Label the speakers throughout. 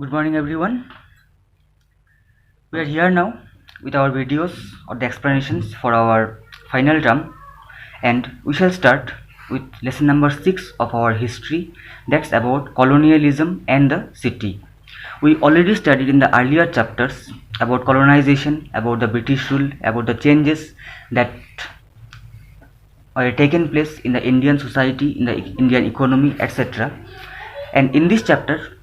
Speaker 1: Good morning everyone. We are here now with our videos or the explanations for our final term, and we shall start with lesson number 6 of our history, that's about colonialism and the city. We already studied in the earlier chapters about colonization, about the British rule, about the changes that taken place in the Indian society, in the Indian economy, etc. And in this chapter,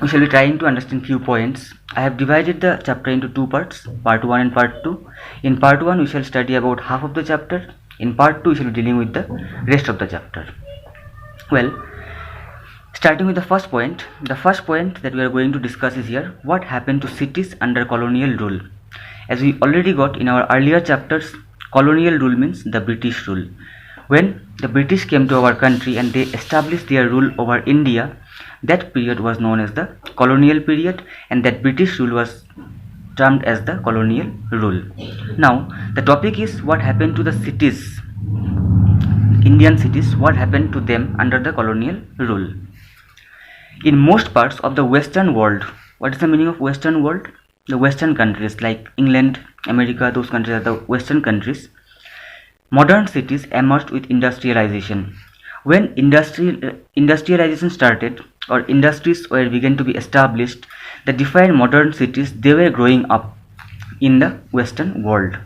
Speaker 1: we shall be trying to understand few points. I have divided the chapter into two parts, part 1 and part 2. In part 1, we shall study about half of the chapter. In part 2, we shall be dealing with the rest of the chapter. Well, starting with the first point that we are going to discuss is here, what happened to cities under colonial rule. As we already got in our earlier chapters, colonial rule means the British rule. When the British came to our country and they established their rule over India, that period was known as the colonial period, and that British rule was termed as the colonial rule. Now, the topic is what happened to the cities, Indian cities, what happened to them under the colonial rule. In most parts of the Western world, what is the meaning of Western world? The Western countries like England, America, those countries are the Western countries. Modern cities emerged with industrialization. When industrialization started, or industries were began to be established, the defined modern cities, they were growing up in the Western world.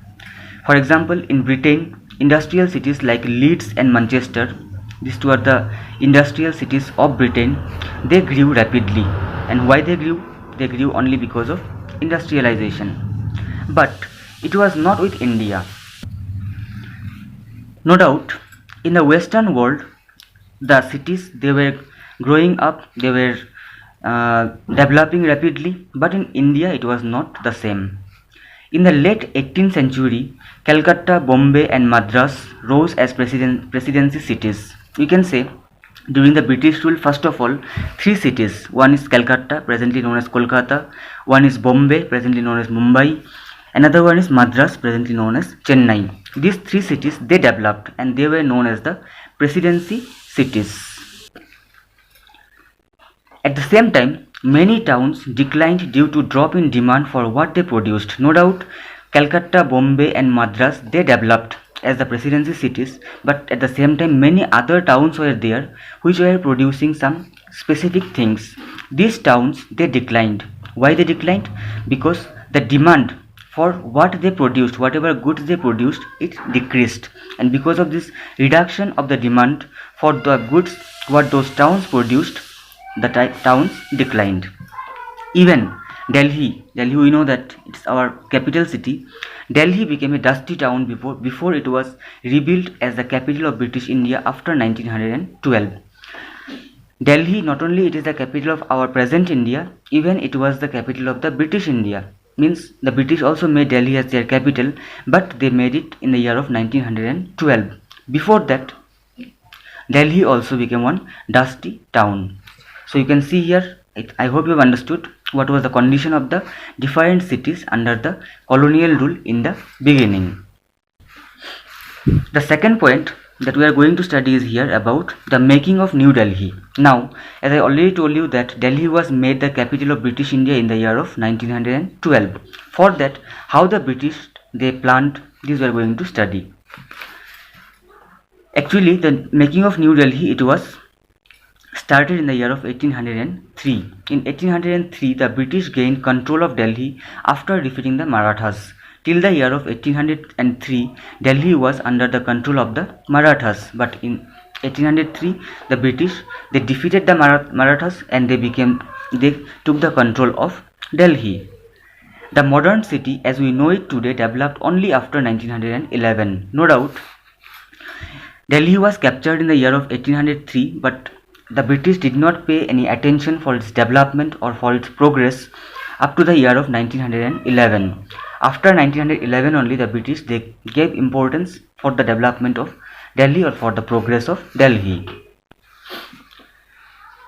Speaker 1: For example, in Britain, industrial cities like Leeds and Manchester, these two are the industrial cities of Britain, they grew rapidly. And why they grew? They grew only because of industrialization. But it was not with India. No doubt, in the Western world, the cities, they were growing up, they were developing rapidly, but in India it was not the same. In the late 18th century, Calcutta, Bombay and Madras rose as presidency cities. We can say during the British rule, first of all, three cities. One is Calcutta, presently known as Kolkata. One is Bombay, presently known as Mumbai. Another one is Madras, presently known as Chennai. These three cities, they developed and they were known as the presidency cities. At the same time, many towns declined due to drop in demand for what they produced. No doubt, Calcutta, Bombay and Madras, they developed as the presidency cities, but at the same time many other towns were there which were producing some specific things. These towns, they declined. Why they declined? Because the demand for what they produced, whatever goods they produced, it decreased, and because of this reduction of the demand for the goods what those towns produced, the towns declined. Even Delhi, we know that it's our capital city. Delhi became a dusty town before it was rebuilt as the capital of British India after 1912. Delhi, not only it is the capital of our present India, even it was the capital of the British India. Means the British also made Delhi as their capital, but they made it in the year of 1912. Before that, Delhi also became one dusty town. So you can see here, I hope you have understood what was the condition of the different cities under the colonial rule in the beginning. The second point that we are going to study is here about the making of New Delhi. Now, as I already told you that Delhi was made the capital of British India in the year of 1912. For that, how the British, they planned, this we are going to study. Actually, the making of New Delhi, it was started in the year of 1803. In 1803, the British gained control of Delhi after defeating the Marathas. Till the year of 1803, Delhi was under the control of the Marathas. But in 1803, the British, they defeated the Marathas and they took the control of Delhi. The modern city, as we know it today, developed only after 1911. No doubt, Delhi was captured in the year of 1803, but the British did not pay any attention for its development or for its progress up to the year of 1911. After 1911 only, the British, they gave importance for the development of Delhi or for the progress of Delhi.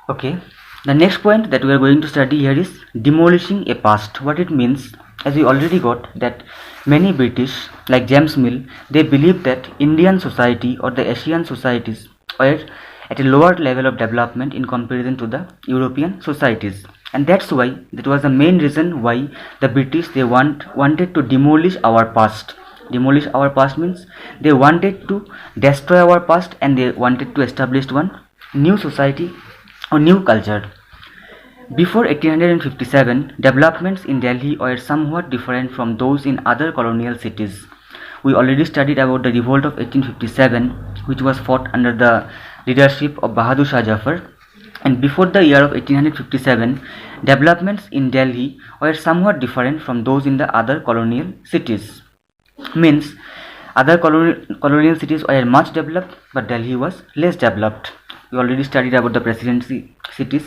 Speaker 1: Okay, the next point that we are going to study here is demolishing a past. What it means, as we already got that many British like James Mill, they believed that Indian society or the Asian societies were at a lower level of development in comparison to the European societies. and that was the main reason why the British they wanted to demolish our past. Demolish our past means they wanted to destroy our past, and they wanted to establish one new society or new culture. Before 1857, developments in Delhi were somewhat different from those in other colonial cities. We already studied about the revolt of 1857, which was fought under the leadership of Bahadur Shah Jafar. And before the year of 1857, developments in Delhi were somewhat different from those in the other colonial cities. Means other colonial cities were much developed, but Delhi was less developed. We already studied about the presidency cities.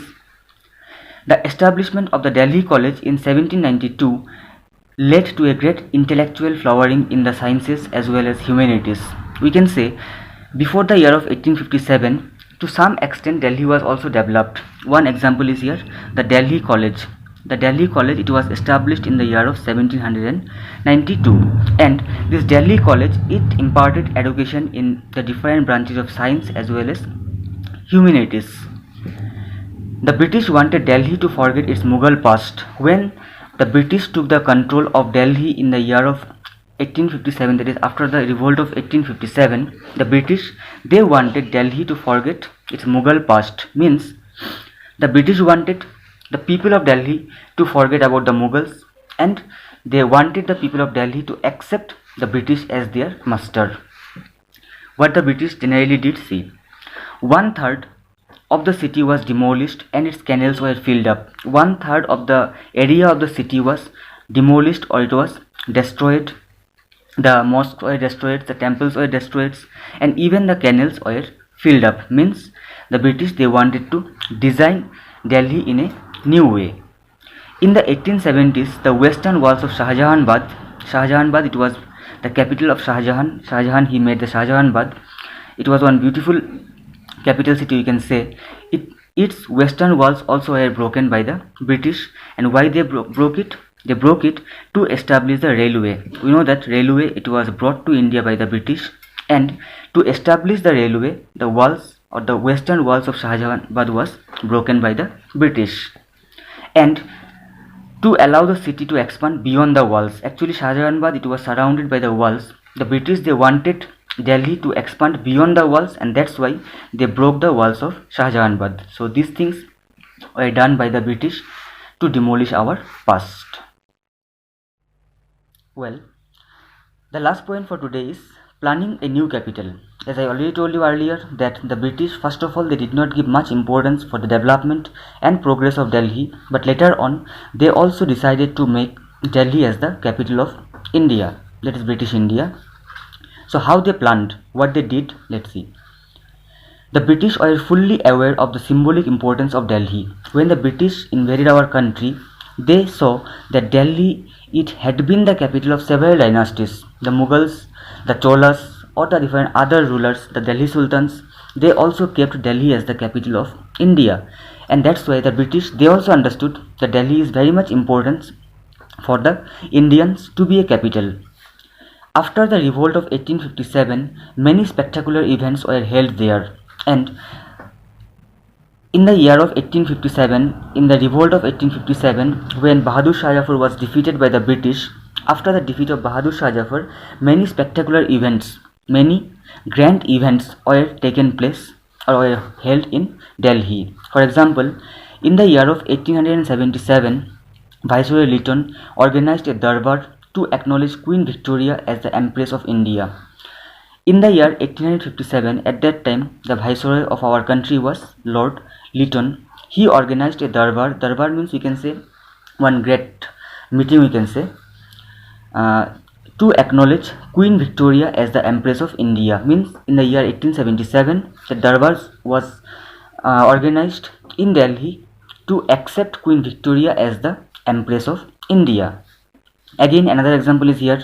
Speaker 1: The establishment of the Delhi College in 1792 led to a great intellectual flowering in the sciences as well as humanities. We can say before the year of 1857, to some extent Delhi was also developed. One example is here, the Delhi College. The Delhi College, it was established in the year of 1792, and this Delhi College, it imparted education in the different branches of science as well as humanities. The British wanted Delhi to forget its Mughal past. When the British took the control of Delhi in the year of 1857, that is after the revolt of 1857, the British, they wanted Delhi to forget its Mughal past. Means the British wanted the people of Delhi to forget about the Mughals, and they wanted the people of Delhi to accept the British as their master. What the British generally did, see, 1/3 of the city was demolished and its canals were filled up. 1/3 of the area of the city was demolished, or it was destroyed. The mosques were destroyed, the temples were destroyed, and even the canals were filled up. Means the British, they wanted to design Delhi in a new way. In the 1870s, the western walls of Shahjahanabad, it was the capital of Shahjahan. Shahjahan, he made the Shahjahanabad. It was one beautiful capital city, you can say. Its western walls also were broken by the British. And why they broke it? They broke it to establish the railway. We know that railway, it was brought to India by the British, and to establish the railway, the walls or the western walls of Shahjahanabad was broken by the British, and to allow the city to expand beyond the walls. Actually, Shahjahanabad, it was surrounded by the walls. The British, they wanted Delhi to expand beyond the walls, and that's why they broke the walls of Shahjahanabad. So these things were done by the British to demolish our past. Well, the last point for today is planning a new capital. As I already told you earlier, that the British, first of all, they did not give much importance for the development and progress of Delhi, but later on they also decided to make Delhi as the capital of India, that is British India. So how they planned, what they did, let's see. The British were fully aware of the symbolic importance of Delhi. When the British invaded our country, they saw that Delhi, it had been the capital of several dynasties. The Mughals, the Cholas, or the different other rulers, the Delhi Sultans, they also kept Delhi as the capital of India. And that's why the British, they also understood that Delhi is very much important for the Indians to be a capital. After the revolt of 1857, many spectacular events were held there. And in the year of 1857, in the revolt of 1857, when Bahadur Shah Jafar was defeated by the British, after the defeat of Bahadur Shah Jafar, many spectacular events, many grand events were taken place or were held in Delhi. For example, in the year of 1877, Viceroy Lytton organized a darbar to acknowledge Queen Victoria as the Empress of India. In the year 1857, at that time, the Viceroy of our country was Lord Lytton. He organized a darbar. Darbar means, we can say, one great meeting, we can say, to acknowledge Queen Victoria as the Empress of India. Means in the year 1877, the darbar was organized in Delhi to accept Queen Victoria as the Empress of India. Again, another example is here.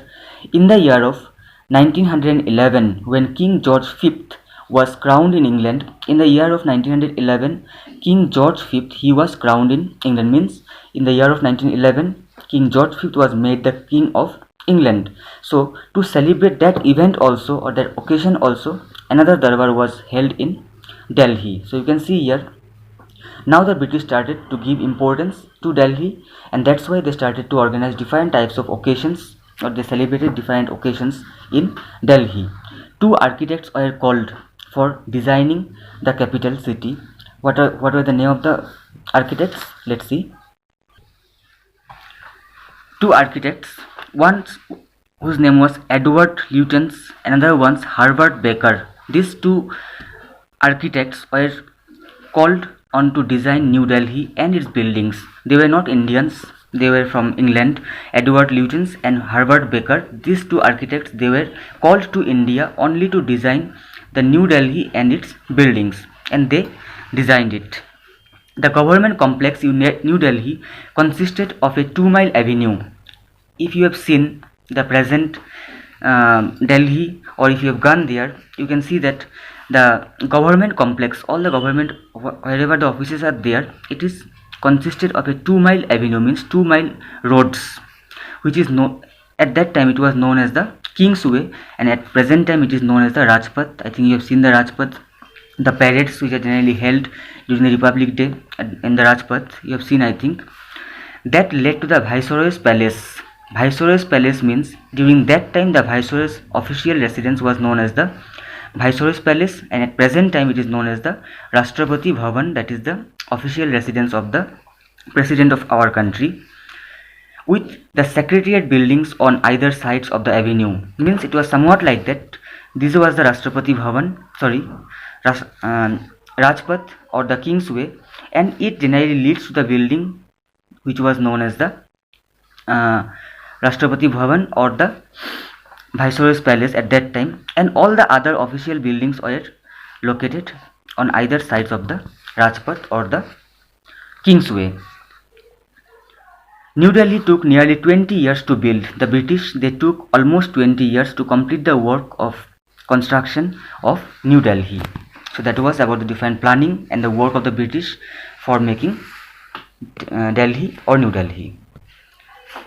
Speaker 1: In the year of 1911, when King George V was crowned in England, in the year of 1911, King George V, he was crowned in England. Means in the year of 1911, King George V was made the King of England. So to celebrate that event also, or that occasion also, another darbar was held in Delhi. So you can see here, Now the British started to give importance to Delhi, and that's why they started to organize different types of occasions, or they celebrated different occasions in Delhi. Two architects were called for designing the capital city. What were the name of the architects? Let's see. Two architects, one whose name was Edward Lutyens, another one's Herbert Baker. These two architects were called on to design New Delhi and its buildings. They were not Indians, they were from England. Edward Lutyens and Herbert Baker, these two architects, they were called to India only to design the New Delhi and its buildings, and they designed it. The government complex in New Delhi consisted of a 2-mile avenue. If you have seen the present Delhi, or if you have gone there, you can see that the government complex, all the government, wherever the offices are there, it is consisted of a 2-mile avenue, means 2-mile roads, which is at that time it was known as the Kingsway, and at present time it is known as the Rajpath. I think you have seen the Rajpath, the parades which are generally held during the Republic Day in the Rajpath, you have seen, I think. That led to the Viceroy's Palace. Viceroy's Palace means during that time the Viceroy's official residence was known as the Viceroy's Palace, and at present time it is known as the Rashtrapati Bhavan, that is the official residence of the President of our country, with the Secretariat buildings on either sides of the avenue. Means it was somewhat like that. This was the Rashtrapati Bhavan, Rajpath or the Kingsway, and it generally leads to the building which was known as the Rashtrapati Bhavan or the Viceroy's Palace at that time, and all the other official buildings were located on either sides of the Rajpath or the Kingsway. New Delhi took nearly 20 years to build. The British, they took almost 20 years to complete the work of construction of New Delhi. So that was about the different planning and the work of the British for making Delhi or New Delhi.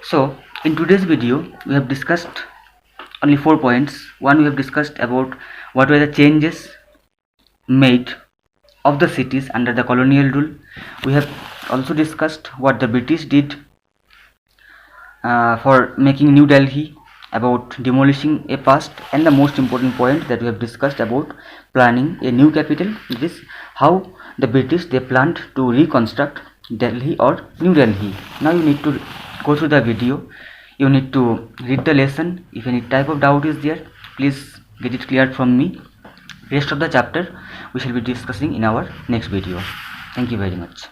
Speaker 1: So in today's video we have discussed only 4 points. One, we have discussed about what were the changes made of the cities under the colonial rule. We have also discussed what the British did for making New Delhi, about demolishing a past, and the most important point that we have discussed about planning a new capital. It is how the British, they planned to reconstruct Delhi or New Delhi. Now you need to go through the video, you need to read the lesson. If any type of doubt is there, please get it cleared from me. Rest of the chapter we shall be discussing in our next video. Thank you very much.